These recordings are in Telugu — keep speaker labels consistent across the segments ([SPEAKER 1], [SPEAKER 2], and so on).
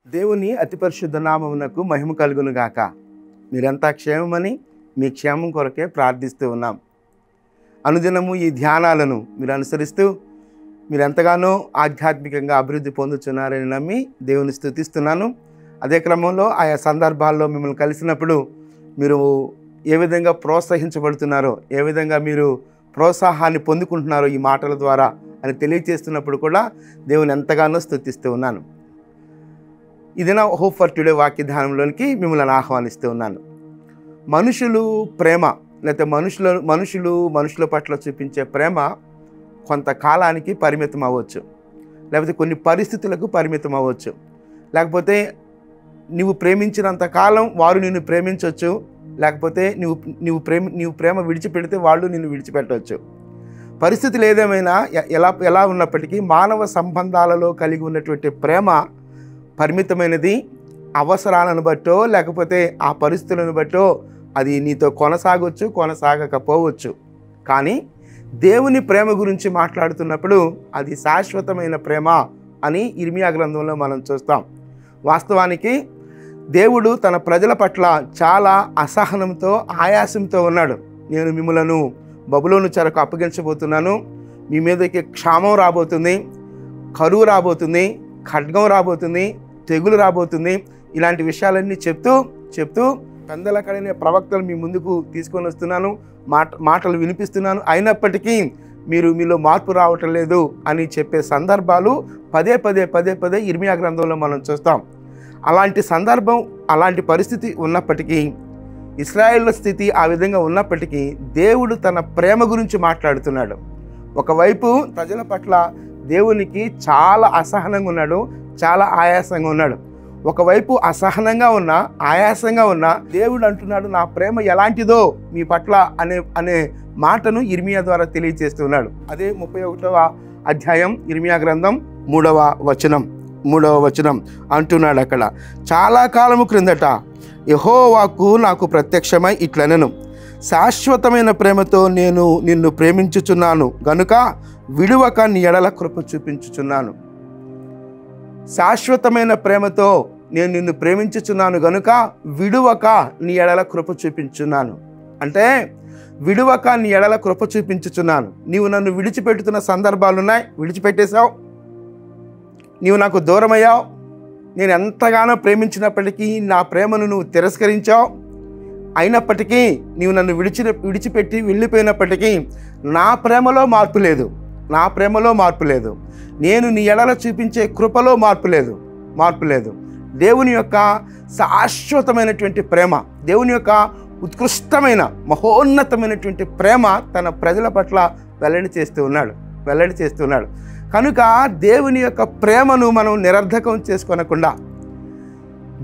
[SPEAKER 1] దేవుని అతి పరిశుద్ధ నామమునకు మహిమ కలుగును గాక. మీరంతా క్షేమమని మీ క్షేమం కొరకే ప్రార్థిస్తూ ఉన్నాం. అనుదినము ఈ ధ్యానాలను మీరు అనుసరిస్తూ మీరు ఎంతగానో ఆధ్యాత్మికంగా అభివృద్ధి పొందుతున్నారని నమ్మి దేవుని స్తుతిస్తున్నాను. అదే క్రమంలో ఆయా సందర్భాల్లో మిమ్మల్ని కలిసినప్పుడు మీరు ఏ విధంగా ప్రోత్సహించబడుతున్నారో, ఏ విధంగా మీరు ప్రోత్సాహాన్ని పొందుకుంటున్నారో ఈ మాటల ద్వారా అని తెలియజేస్తున్నప్పుడు కూడా దేవుని ఎంతగానో స్తుతిస్తూ ఉన్నాను. ఇదేనా హోప్ ఫర్ టుడే వాక్య ధ్యానంలోనికి మిమ్మల్ని ఆహ్వానిస్తూ ఉన్నాను. మనుషులు ప్రేమ లేకపోతే మనుషుల పట్ల చూపించే ప్రేమ కొంతకాలానికి పరిమితం అవ్వచ్చు, లేకపోతే కొన్ని పరిస్థితులకు పరిమితం అవ్వచ్చు, లేకపోతే నువ్వు ప్రేమించినంత కాలం వారు నిన్ను ప్రేమించవచ్చు, లేకపోతే నువ్వు ప్రేమ విడిచిపెడితే వాళ్ళు నిన్ను విడిచిపెట్టవచ్చు. పరిస్థితులు ఏదేమైనా ఎలా ఉన్నప్పటికీ మానవ సంబంధాలలో కలిగి ఉన్నటువంటి ప్రేమ పరిమితమైనది. అవసరాలను బట్టో లేకపోతే ఆ పరిస్థితులను బట్టో అది నీతో కొనసాగవచ్చు, కొనసాగకపోవచ్చు. కానీ దేవుని ప్రేమ గురించి మాట్లాడుతున్నప్పుడు అది శాశ్వతమైన ప్రేమ అని ఇర్మియా గ్రంథంలో మనం చూస్తాం. వాస్తవానికి దేవుడు తన ప్రజల పట్ల చాలా అసహనంతో, ఆయాసంతో ఉన్నాడు. నేను మిమ్మలను బబులోను చెరకు అప్పగించబోతున్నాను, మీ మీదకి క్షామం రాబోతుంది, కరువు రాబోతుంది, ఖడ్గం రాబోతుంది, తెగులు రాబోతుంది, ఇలాంటి విషయాలన్నీ చెప్తూ పెందలకడనే ప్రవక్తలు మీ ముందుకు తీసుకొని వస్తున్నాను, మాటలు వినిపిస్తున్నాను, అయినప్పటికీ మీలో మార్పు రావటం లేదు అని చెప్పే సందర్భాలు పదే ఇర్మియా గ్రంథంలో మనం చూస్తాం. అలాంటి సందర్భం, అలాంటి పరిస్థితి ఉన్నప్పటికీ, ఇశ్రాయేలు స్థితి ఆ విధంగా ఉన్నప్పటికీ దేవుడు తన ప్రేమ గురించి మాట్లాడుతున్నాడు. ఒకవైపు ప్రజల పట్ల దేవునికి చాలా అసహనంగా ఉన్నాడు, చాలా ఆయాసంగా ఉన్నాడు. ఒకవైపు అసహనంగా ఉన్నా, ఆయాసంగా ఉన్నా దేవుడు అంటున్నాడు నా ప్రేమ ఎలాంటిదో మీ పట్ల అనే మాటను ఇర్మియా ద్వారా తెలియజేస్తున్నాడు. అదే 31వ అధ్యాయం ఇర్మియా గ్రంథం 3వ వచనం అంటున్నాడు. అక్కడ చాలా కాలము క్రిందట యెహోవాకు నాకు ప్రత్యక్షమై ఇట్లనెను, శాశ్వతమైన ప్రేమతో నేను నిన్ను ప్రేమించుచున్నాను గనుక విడువక నీ ఎడల కృప చూపించుచున్నాను. శాశ్వతమైన ప్రేమతో నేను నిన్ను ప్రేమించుచున్నాను గనుక విడువక నీ ఎడల కృప చూపించున్నాను. అంటే విడువక నీ ఎడల కృప చూపించుచున్నాను. నీవు నన్ను విడిచిపెట్టుతున్న సందర్భాలున్నాయి, విడిచిపెట్టేశావు, నీవు నాకు దూరమయ్యావు, నేను ఎంతగానో ప్రేమించినప్పటికీ నా ప్రేమను నువ్వు తిరస్కరించావు, అయినప్పటికీ నీవు నన్ను విడిచిపెట్టి వెళ్ళిపోయినప్పటికీ నా ప్రేమలో మార్పు లేదు, నేను నీ ఎడల చూపించే కృపలో మార్పు లేదు. దేవుని యొక్క శాశ్వతమైనటువంటి ప్రేమ, దేవుని యొక్క ఉత్కృష్టమైన మహోన్నతమైనటువంటి ప్రేమ తన ప్రజల పట్ల వెల్లడి చేస్తూ ఉన్నాడు. కనుక దేవుని యొక్క ప్రేమను మనం నిరర్ధకం చేసుకోనకుండా,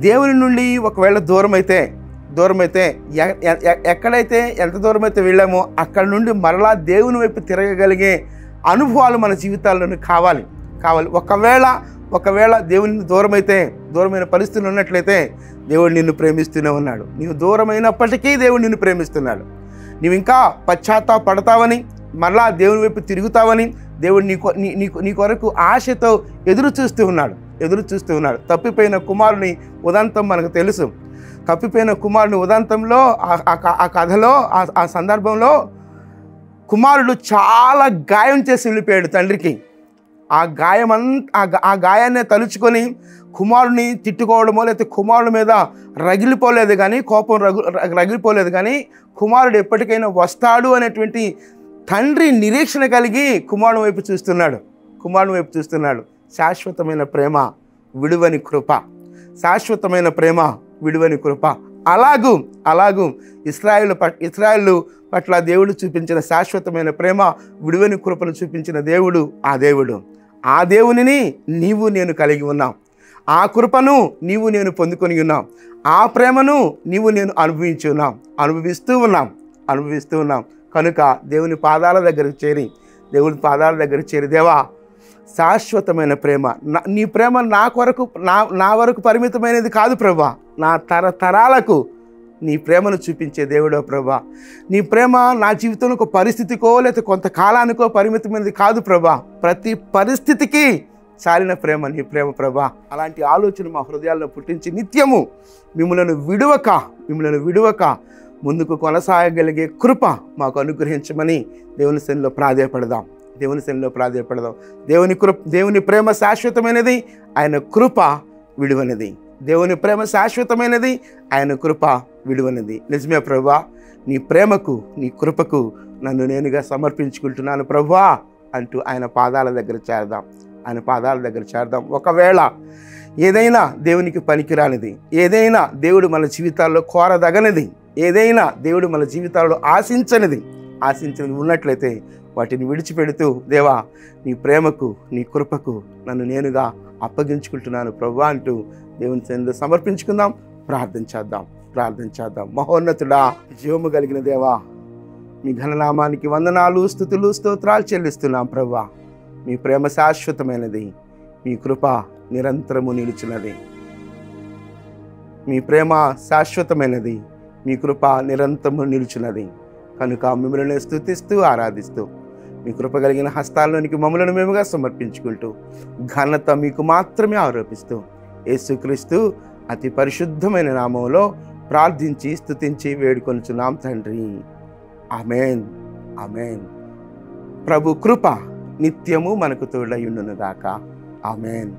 [SPEAKER 1] దేవుని నుండి ఒకవేళ దూరమైతే ఎక్కడైతే ఎంత దూరమైతే వెళ్ళామో అక్కడ నుండి మరలా దేవుని వైపు తిరగగలిగే అనుభవాలు మన జీవితాల్లోనే కావాలి. ఒకవేళ దేవుని దూరమైన పరిస్థితులు ఉన్నట్లయితే దేవుడు నిన్ను ప్రేమిస్తూనే ఉన్నాడు. నీవు దూరమైనప్పటికీ దేవుడు నిన్ను ప్రేమిస్తున్నాడు. నీవు ఇంకా పశ్చాత్తాపడతావని, మరలా దేవుని వైపు తిరుగుతావని దేవుడు నీ కొరకు ఆశతో ఎదురు చూస్తూ ఉన్నాడు. తప్పిపోయిన కుమారుని ఉదంతం మనకు తెలుసు. తప్పిపోయిన కుమారుని ఉదంతంలో ఆ కథలో ఆ సందర్భంలో కుమారుడు చాలా గాయం చేసి వెళ్ళిపోయాడు తండ్రికి. ఆ గాయాన్ని తలుచుకొని కుమారుని తిట్టుకోవడమో లేకపోతే కుమారుడి మీద రగిలిపోలేదు కానీ, కోపం రగిలిపోలేదు కానీ, కుమారుడు ఎప్పటికైనా వస్తాడు అనేటువంటి తండ్రి నిరీక్షణ కలిగి కుమారుని వైపు చూస్తున్నాడు. శాశ్వతమైన ప్రేమ, విడువని కృప. అలాగూ ఇశ్రాయేలు పట్ల దేవుడు చూపించిన శాశ్వతమైన ప్రేమ, విడువని కృపను చూపించిన దేవుడు ఆ దేవునిని నీవు నేను కలిగి ఉన్నాం. ఆ కృపను నీవు నేను పొందుకొని ఉన్నాం. ఆ ప్రేమను నీవు నేను అనుభవిస్తూ ఉన్నాం. కనుక దేవుని పాదాల దగ్గరకు చేరి దేవా, శాశ్వతమైన ప్రేమ, నీ ప్రేమ నా వరకు పరిమితమైనది కాదు ప్రభా, నా తరతరాలకు నీ ప్రేమను చూపించే దేవుడో ప్రభా. నీ ప్రేమ నా జీవితంలో ఒక పరిస్థితికో లేకపోతే కొంతకాలానికో పరిమితమైనది కాదు ప్రభా. ప్రతి పరిస్థితికి చాలిన ప్రేమ నీ ప్రేమ ప్రభా. అలాంటి ఆలోచన మా హృదయాల్లో పుట్టించి నిత్యము మిమ్మలను విడువక ముందుకు కొనసాగగలిగే కృప మాకు అనుగ్రహించమని దేవుని సన్నిధిలో ప్రాధేయపడదాం. దేవుని ప్రేమ శాశ్వతమైనది, ఆయన కృప విడువనిది. దేవుని ప్రేమ శాశ్వతమైనది, ఆయన కృప విడువనిది. నిజమే ప్రభువా, నీ ప్రేమకు నీ కృపకు నన్ను నేనుగా సమర్పించుకుంటున్నాను ప్రభువా అంటూ ఆయన పాదాల దగ్గర చేరదాం. ఒకవేళ ఏదైనా దేవునికి పనికిరానిది, ఏదైనా దేవుడు మన జీవితాల్లో కోరదగనిది, ఏదైనా దేవుడు మన జీవితాల్లో ఆశించనిది ఉన్నట్లయితే వాటిని విడిచిపెడుతూ, దేవా నీ ప్రేమకు నీ కృపకు నన్ను నేనుగా అప్పగించుకుంటున్నాను ప్రభువా అంటూ దేవుని సన్నిధిలో సమర్పించుకుందాం. ప్రార్థన చేద్దాం. మహోన్నతుడా, జీవము కలిగిన దేవా, మీ ఘననామానికి వందనాలు, స్తుతులు, స్తోత్రాలు చెల్లిస్తున్నాం ప్రభువా. మీ ప్రేమ శాశ్వతమైనది, మీ కృప నిరంతరము నిలిచినది. మీ ప్రేమ శాశ్వతమైనది, మీ కృప నిరంతరము నిలిచినది. కనుక మిమ్మల్ని స్తుతిస్తూ ఆరాధిస్తూ మీ కృప కలిగిన హస్తాల్లోనికి మమ్మలను మేముగా సమర్పించుకుంటూ ఘనత మీకు మాత్రమే ఆరోపిస్తూ యేసుక్రీస్తు అతి పరిశుద్ధమైన నామంలో ప్రార్థించి స్తుతించి వేడుకొనుచున్నాం తండ్రి. ఆమేన్. ప్రభు కృప నిత్యము మనకు తోడై ఉండును గాక. ఆమేన్.